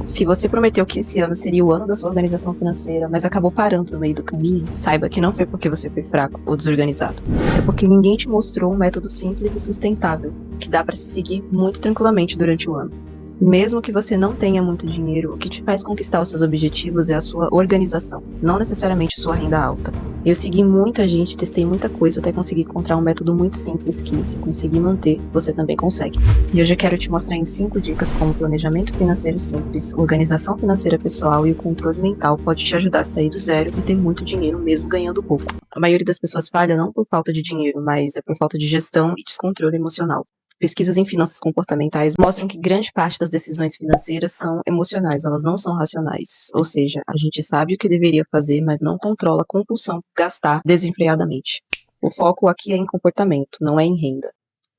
Se você prometeu que esse ano seria o ano da sua organização financeira, mas acabou parando no meio do caminho, saiba que não foi porque você foi fraco ou desorganizado. É porque ninguém te mostrou um método simples e sustentável, que dá para se seguir muito tranquilamente durante o ano. Mesmo que você não tenha muito dinheiro, o que te faz conquistar os seus objetivos é a sua organização, não necessariamente sua renda alta. Eu segui muita gente, testei muita coisa até conseguir encontrar um método muito simples que, se conseguir manter, você também consegue. E hoje eu quero te mostrar em 5 dicas como planejamento financeiro simples, organização financeira pessoal e o controle mental pode te ajudar a sair do zero e ter muito dinheiro mesmo ganhando pouco. A maioria das pessoas falha não por falta de dinheiro, mas é por falta de gestão e descontrole emocional. Pesquisas em finanças comportamentais mostram que grande parte das decisões financeiras são emocionais, elas não são racionais. Ou seja, a gente sabe o que deveria fazer, mas não controla a compulsão por gastar desenfreadamente. O foco aqui é em comportamento, não é em renda.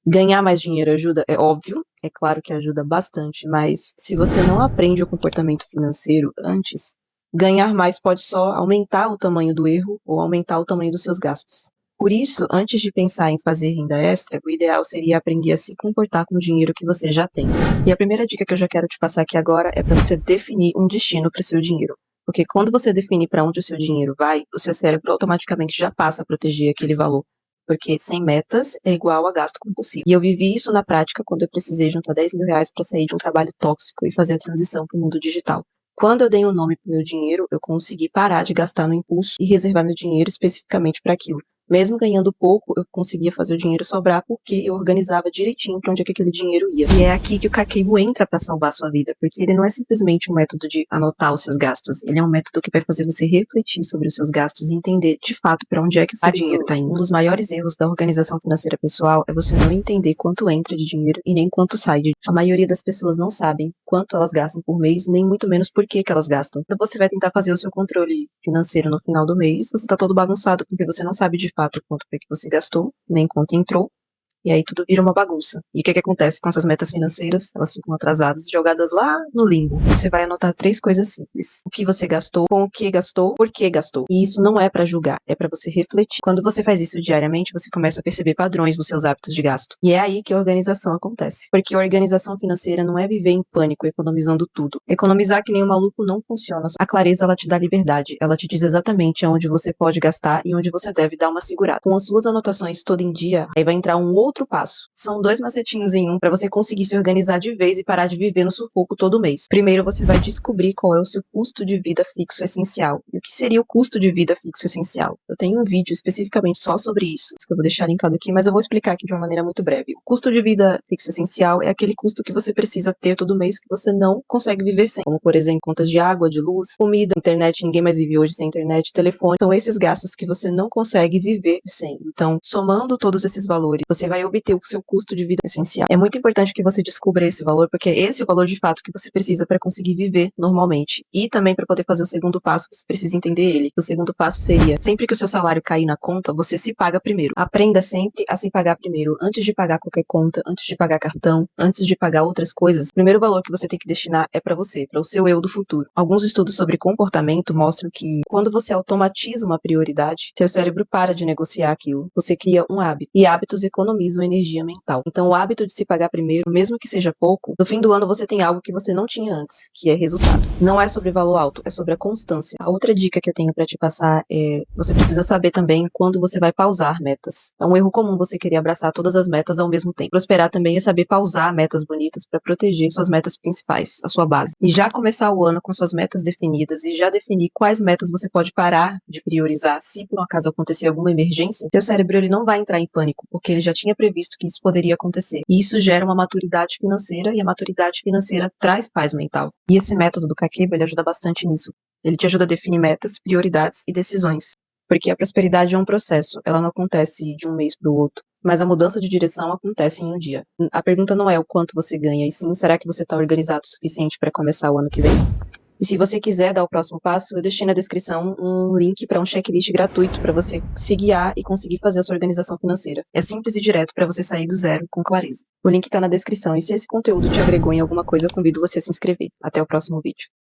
Ganhar mais dinheiro ajuda? É óbvio, é claro que ajuda bastante, mas se você não aprende o comportamento financeiro antes, ganhar mais pode só aumentar o tamanho do erro ou aumentar o tamanho dos seus gastos. Por isso, antes de pensar em fazer renda extra, o ideal seria aprender a se comportar com o dinheiro que você já tem. E a primeira dica que eu já quero te passar aqui agora é para você definir um destino para o seu dinheiro. Porque quando você define para onde o seu dinheiro vai, o seu cérebro automaticamente já passa a proteger aquele valor. Porque sem metas é igual a gasto compulsivo. E eu vivi isso na prática quando eu precisei juntar R$ 10.000 para sair de um trabalho tóxico e fazer a transição para o mundo digital. Quando eu dei um nome para o meu dinheiro, eu consegui parar de gastar no impulso e reservar meu dinheiro especificamente para aquilo. Mesmo ganhando pouco, eu conseguia fazer o dinheiro sobrar porque eu organizava direitinho para onde é que aquele dinheiro ia. E é aqui que o Kakeibo entra para salvar a sua vida, porque ele não é simplesmente um método de anotar os seus gastos, ele é um método que vai fazer você refletir sobre os seus gastos e entender de fato para onde é que o seu dinheiro está indo. Um dos maiores erros da organização financeira pessoal é você não entender quanto entra de dinheiro e nem quanto sai de. A maioria das pessoas não sabem quanto elas gastam por mês, nem muito menos por que elas gastam. Então você vai tentar fazer o seu controle financeiro no final do mês, você está todo bagunçado porque você não sabe de fato quanto foi que você gastou, nem quanto entrou, e aí tudo vira uma bagunça. E o que acontece com essas metas financeiras? Elas ficam atrasadas, jogadas lá no limbo. Você vai anotar 3 coisas simples. O que você gastou, com o que gastou, por que gastou. E isso não é para julgar, é para você refletir. Quando você faz isso diariamente, você começa a perceber padrões nos seus hábitos de gasto. E é aí que a organização acontece. Porque a organização financeira não é viver em pânico, economizando tudo. Economizar que nem um maluco não funciona. A clareza, ela te dá liberdade. Ela te diz exatamente aonde você pode gastar e onde você deve dar uma segurada. Com as suas anotações todo em dia, aí vai entrar um outro passo. São 2 macetinhos em um para você conseguir se organizar de vez e parar de viver no sufoco todo mês. Primeiro, você vai descobrir qual é o seu custo de vida fixo essencial. E o que seria o custo de vida fixo essencial? Eu tenho um vídeo especificamente só sobre isso, que eu vou deixar linkado aqui, mas eu vou explicar aqui de uma maneira muito breve. O custo de vida fixo essencial é aquele custo que você precisa ter todo mês que você não consegue viver sem. Como, por exemplo, contas de água, de luz, comida, internet, ninguém mais vive hoje sem internet, telefone. São esses gastos que você não consegue viver sem. Então, somando todos esses valores, você vai obter o seu custo de vida essencial. É muito importante que você descubra esse valor, porque esse é o valor de fato que você precisa para conseguir viver normalmente. E também para poder fazer o segundo passo, você precisa entender ele. O segundo passo seria, sempre que o seu salário cair na conta, você se paga primeiro. Aprenda sempre a se pagar primeiro, antes de pagar qualquer conta, antes de pagar cartão, antes de pagar outras coisas. O primeiro valor que você tem que destinar é para você, para o seu eu do futuro. Alguns estudos sobre comportamento mostram que quando você automatiza uma prioridade, seu cérebro para de negociar aquilo. Você cria um hábito. E hábitos economizam energia mental. Então, o hábito de se pagar primeiro, mesmo que seja pouco, no fim do ano você tem algo que você não tinha antes, que é resultado. Não é sobre valor alto, é sobre a constância. A outra dica que eu tenho para te passar é, você precisa saber também quando você vai pausar metas. É um erro comum você querer abraçar todas as metas ao mesmo tempo. Prosperar também é saber pausar metas bonitas para proteger suas metas principais, a sua base. E já começar o ano com suas metas definidas e já definir quais metas você pode parar de priorizar se por um acaso acontecer alguma emergência, seu cérebro ele não vai entrar em pânico, porque ele já tinha previsto que isso poderia acontecer. E isso gera uma maturidade financeira, e a maturidade financeira traz paz mental. E esse método do Kakeibo, ele ajuda bastante nisso. Ele te ajuda a definir metas, prioridades e decisões. Porque a prosperidade é um processo, ela não acontece de um mês para o outro. Mas a mudança de direção acontece em um dia. A pergunta não é o quanto você ganha, e sim, será que você está organizado o suficiente para começar o ano que vem? E se você quiser dar o próximo passo, eu deixei na descrição um link para um checklist gratuito para você se guiar e conseguir fazer a sua organização financeira. É simples e direto para você sair do zero com clareza. O link está na descrição e se esse conteúdo te agregou em alguma coisa, eu convido você a se inscrever. Até o próximo vídeo.